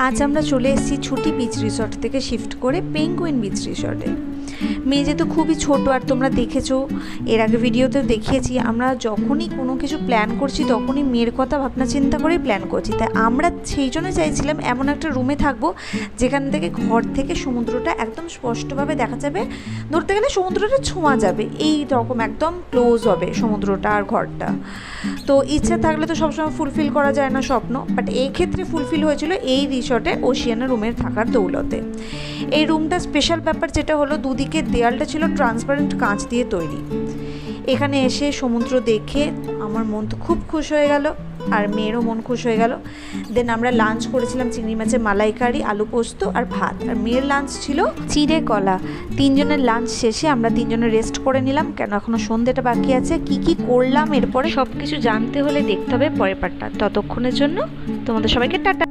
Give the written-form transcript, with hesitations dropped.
আজ আমরা চলে এসেছি ছুটি বিচ রিসর্ট থেকে শিফট করে পেঙ্গুইন বিচ রিসর্টে। মেয়ে যেহেতু খুবই ছোটো, আর তোমরা দেখেছো এর আগে ভিডিওতেও দেখিয়েছি, আমরা যখনই কোনো কিছু প্ল্যান করছি তখনই মেয়ের কথা ভাবনা চিন্তা করেই প্ল্যান করছি। তাই আমরা সেই জন্য চাইছিলাম এমন একটা রুমে থাকবো যেখান থেকে ঘর থেকে সমুদ্রটা একদম স্পষ্টভাবে দেখা যাবে, ধরতে গেলে সমুদ্রটা ছোঁয়া যাবে, এই রকম একদম ক্লোজ হবে সমুদ্রটা আর ঘরটা। তো ইচ্ছা থাকলে তো সবসময় ফুলফিল করা যায় না স্বপ্ন, বাট এই ক্ষেত্রে ফুলফিল হয়েছিল এই রিসর্টে ওশিয়ানা রুমের থাকার দৌলতে। এই রুমটা স্পেশাল ব্যাপার যেটা হলো, দুদিকে দেয়ালটা ছিল ট্রান্সপারেন্ট কাঁচ দিয়ে তৈরি। এখানে এসে সমুদ্র দেখে আমার মন তো খুব খুশ হয়ে গেল, আর মেয়েরও মন খুশ হয়ে গেল। দেন আমরা লাঞ্চ করেছিলাম চিংড়ি মাছের মালাইকারি, আলু পোস্ত আর ভাত, আর মেয়ের লাঞ্চ ছিল চিড়ে কলা। তিনজনের লাঞ্চ শেষে আমরা তিনজনে রেস্ট করে নিলাম, কেন এখনও সন্ধ্যেটা বাকি আছে। কি কি করলাম এরপরে সব কিছু জানতে হলে দেখতে হবে পরের পার্টটা। ততক্ষণের জন্য তোমাদের সবাইকে টাটা।